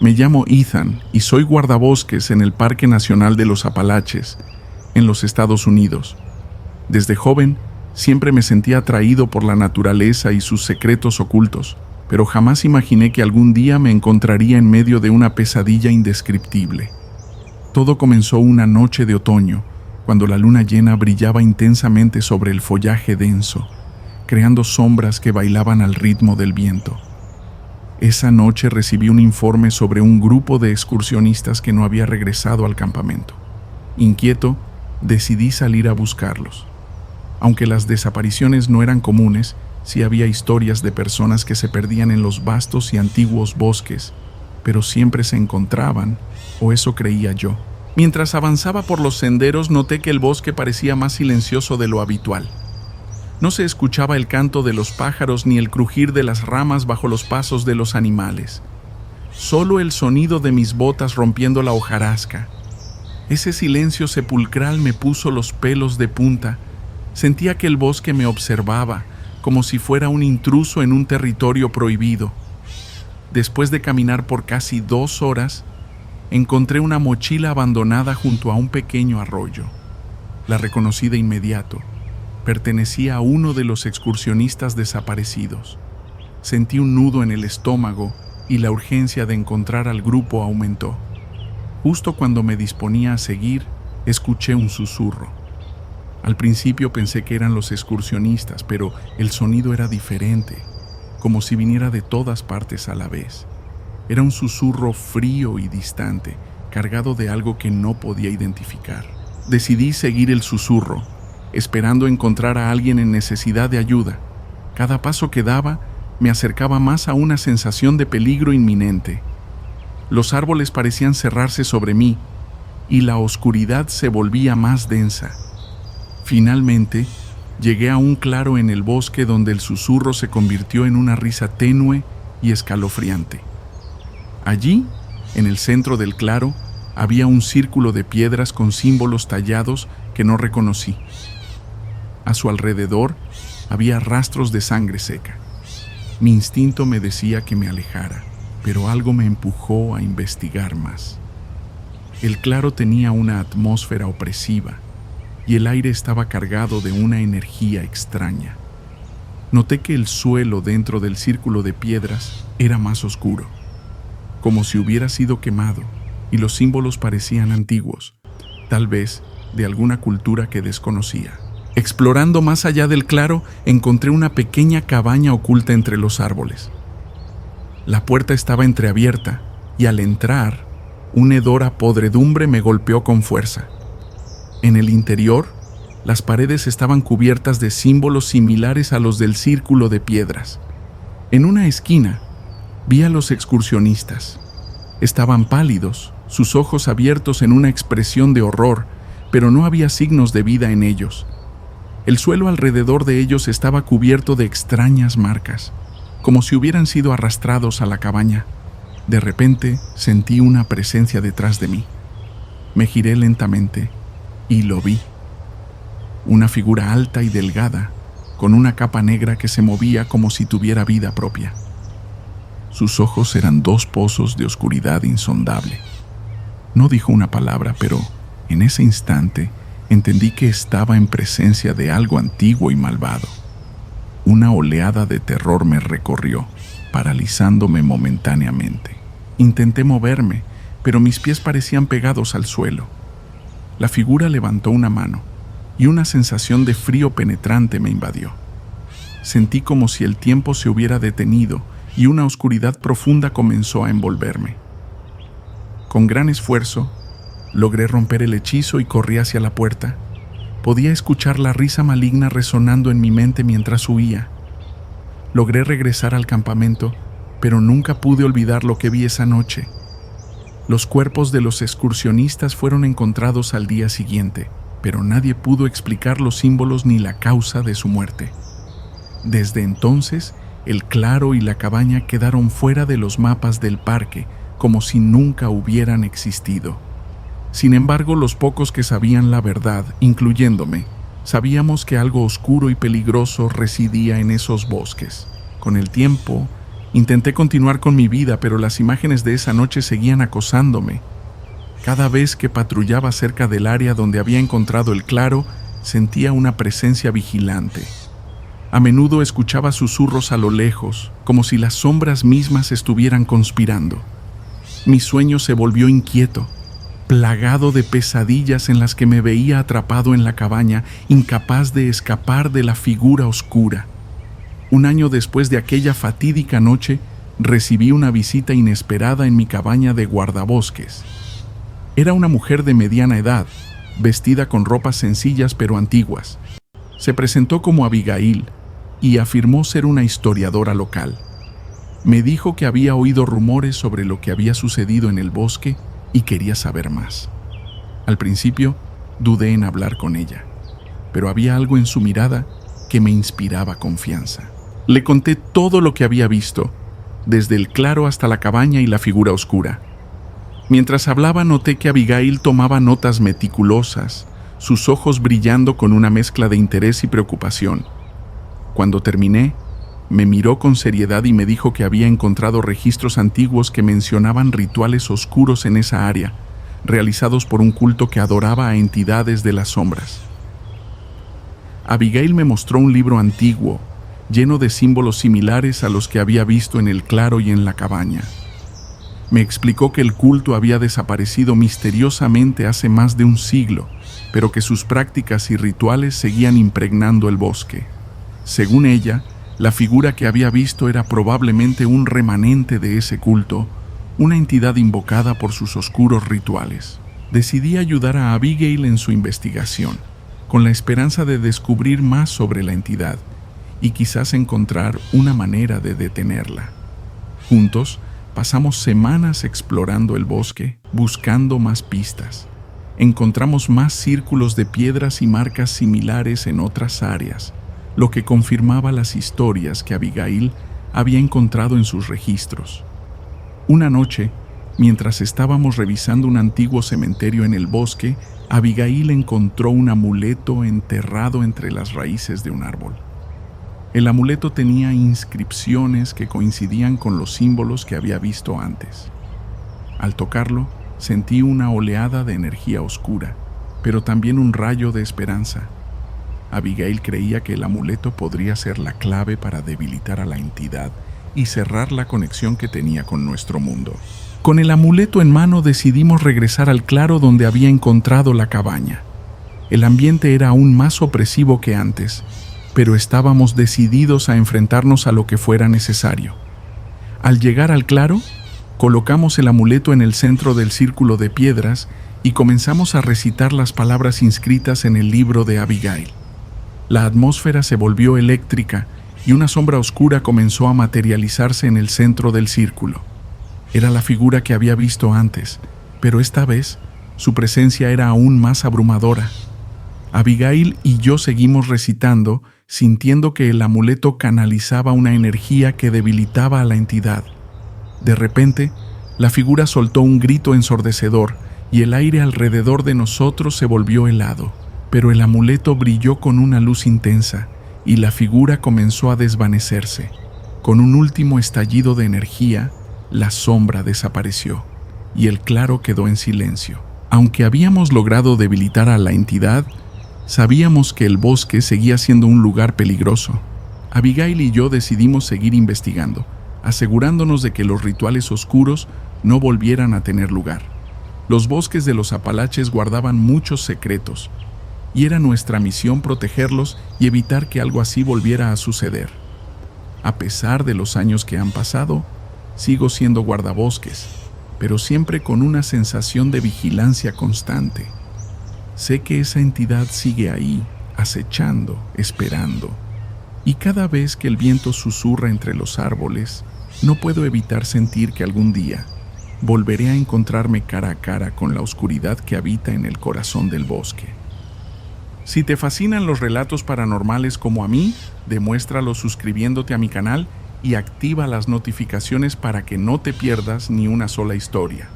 Me llamo Ethan y soy guardabosques en el Parque Nacional de los Apalaches, en los Estados Unidos. Desde joven, siempre me sentía atraído por la naturaleza y sus secretos ocultos, pero jamás imaginé que algún día me encontraría en medio de una pesadilla indescriptible. Todo comenzó una noche de otoño, cuando la luna llena brillaba intensamente sobre el follaje denso, creando sombras que bailaban al ritmo del viento. Esa noche recibí un informe sobre un grupo de excursionistas que no había regresado al campamento. Inquieto, decidí salir a buscarlos. Aunque las desapariciones no eran comunes, sí había historias de personas que se perdían en los vastos y antiguos bosques, pero siempre se encontraban, o eso creía yo. Mientras avanzaba por los senderos, noté que el bosque parecía más silencioso de lo habitual. No se escuchaba el canto de los pájaros ni el crujir de las ramas bajo los pasos de los animales. Solo el sonido de mis botas rompiendo la hojarasca. Ese silencio sepulcral me puso los pelos de punta. Sentía que el bosque me observaba, como si fuera un intruso en un territorio prohibido. Después de caminar por casi 2 horas, encontré una mochila abandonada junto a un pequeño arroyo. La reconocí de inmediato. Pertenecía a uno de los excursionistas desaparecidos. Sentí un nudo en el estómago y la urgencia de encontrar al grupo aumentó. Justo cuando me disponía a seguir, escuché un susurro. Al principio pensé que eran los excursionistas, pero el sonido era diferente, como si viniera de todas partes a la vez. Era un susurro frío y distante, cargado de algo que no podía identificar. Decidí seguir el susurro, esperando encontrar a alguien en necesidad de ayuda. Cada paso que daba me acercaba más a una sensación de peligro inminente. Los árboles parecían cerrarse sobre mí y la oscuridad se volvía más densa. Finalmente, llegué a un claro en el bosque donde el susurro se convirtió en una risa tenue y escalofriante. Allí, en el centro del claro, había un círculo de piedras con símbolos tallados que no reconocí. A su alrededor había rastros de sangre seca. Mi instinto me decía que me alejara, pero algo me empujó a investigar más. El claro tenía una atmósfera opresiva y el aire estaba cargado de una energía extraña. Noté que el suelo dentro del círculo de piedras era más oscuro, como si hubiera sido quemado, y los símbolos parecían antiguos, tal vez de alguna cultura que desconocía. Explorando más allá del claro, encontré una pequeña cabaña oculta entre los árboles. La puerta estaba entreabierta y al entrar, un hedor a podredumbre me golpeó con fuerza. En el interior, las paredes estaban cubiertas de símbolos similares a los del círculo de piedras. En una esquina, vi a los excursionistas. Estaban pálidos, sus ojos abiertos en una expresión de horror, pero no había signos de vida en ellos. El suelo alrededor de ellos estaba cubierto de extrañas marcas, como si hubieran sido arrastrados a la cabaña. De repente sentí una presencia detrás de mí. Me giré lentamente y lo vi. Una figura alta y delgada, con una capa negra que se movía como si tuviera vida propia. Sus ojos eran 2 pozos de oscuridad insondable. No dijo una palabra, pero en ese instante entendí que estaba en presencia de algo antiguo y malvado. Una oleada de terror me recorrió, paralizándome momentáneamente. Intenté moverme, pero mis pies parecían pegados al suelo. La figura levantó una mano, y una sensación de frío penetrante me invadió. Sentí como si el tiempo se hubiera detenido y una oscuridad profunda comenzó a envolverme. Con gran esfuerzo, logré romper el hechizo y corrí hacia la puerta. Podía escuchar la risa maligna resonando en mi mente mientras huía. Logré regresar al campamento, pero nunca pude olvidar lo que vi esa noche. Los cuerpos de los excursionistas fueron encontrados al día siguiente, pero nadie pudo explicar los símbolos ni la causa de su muerte. Desde entonces, el claro y la cabaña quedaron fuera de los mapas del parque, como si nunca hubieran existido. Sin embargo, los pocos que sabían la verdad, incluyéndome, sabíamos que algo oscuro y peligroso residía en esos bosques. Con el tiempo, Intenté continuar con mi vida, pero las imágenes de esa noche seguían acosándome. Cada vez que patrullaba cerca del área donde había encontrado el claro, sentía una presencia vigilante. A menudo escuchaba susurros a lo lejos, como si las sombras mismas estuvieran conspirando. Mi sueño se volvió inquieto, plagado de pesadillas en las que me veía atrapado en la cabaña, incapaz de escapar de la figura oscura. Un año después de aquella fatídica noche, recibí una visita inesperada en mi cabaña de guardabosques. Era una mujer de mediana edad, vestida con ropas sencillas pero antiguas. Se presentó como Abigail y afirmó ser una historiadora local. Me dijo que había oído rumores sobre lo que había sucedido en el bosque y quería saber más. Al principio, dudé en hablar con ella, pero había algo en su mirada que me inspiraba confianza. Le conté todo lo que había visto, desde el claro hasta la cabaña y la figura oscura. Mientras hablaba, noté que Abigail tomaba notas meticulosas, sus ojos brillando con una mezcla de interés y preocupación. Cuando terminé, me miró con seriedad y me dijo que había encontrado registros antiguos que mencionaban rituales oscuros en esa área, realizados por un culto que adoraba a entidades de las sombras. Abigail me mostró un libro antiguo, lleno de símbolos similares a los que había visto en el claro y en la cabaña. Me explicó que el culto había desaparecido misteriosamente hace más de un siglo, pero que sus prácticas y rituales seguían impregnando el bosque. Según ella, la figura que había visto era probablemente un remanente de ese culto, una entidad invocada por sus oscuros rituales. Decidí ayudar a Abigail en su investigación, con la esperanza de descubrir más sobre la entidad y quizás encontrar una manera de detenerla. Juntos, pasamos semanas explorando el bosque, buscando más pistas. Encontramos más círculos de piedras y marcas similares en otras áreas, lo que confirmaba las historias que Abigail había encontrado en sus registros. Una noche, mientras estábamos revisando un antiguo cementerio en el bosque, Abigail encontró un amuleto enterrado entre las raíces de un árbol. El amuleto tenía inscripciones que coincidían con los símbolos que había visto antes. Al tocarlo, sentí una oleada de energía oscura, pero también un rayo de esperanza. Abigail creía que el amuleto podría ser la clave para debilitar a la entidad y cerrar la conexión que tenía con nuestro mundo. Con el amuleto en mano decidimos regresar al claro donde había encontrado la cabaña. El ambiente era aún más opresivo que antes, pero estábamos decididos a enfrentarnos a lo que fuera necesario. Al llegar al claro, colocamos el amuleto en el centro del círculo de piedras y comenzamos a recitar las palabras inscritas en el libro de Abigail. La atmósfera se volvió eléctrica y una sombra oscura comenzó a materializarse en el centro del círculo. Era la figura que había visto antes, pero esta vez su presencia era aún más abrumadora. Abigail y yo seguimos recitando, sintiendo que el amuleto canalizaba una energía que debilitaba a la entidad. De repente, la figura soltó un grito ensordecedor y el aire alrededor de nosotros se volvió helado, pero el amuleto brilló con una luz intensa y la figura comenzó a desvanecerse. Con un último estallido de energía, la sombra desapareció y el claro quedó en silencio. Aunque habíamos logrado debilitar a la entidad, sabíamos que el bosque seguía siendo un lugar peligroso. Abigail y yo decidimos seguir investigando, asegurándonos de que los rituales oscuros no volvieran a tener lugar. Los bosques de los Apalaches guardaban muchos secretos, y era nuestra misión protegerlos y evitar que algo así volviera a suceder. A pesar de los años que han pasado, sigo siendo guardabosques, pero siempre con una sensación de vigilancia constante. Sé que esa entidad sigue ahí, acechando, esperando. Y cada vez que el viento susurra entre los árboles, no puedo evitar sentir que algún día volveré a encontrarme cara a cara con la oscuridad que habita en el corazón del bosque. Si te fascinan los relatos paranormales como a mí, demuéstralo suscribiéndote a mi canal y activa las notificaciones para que no te pierdas ni una sola historia.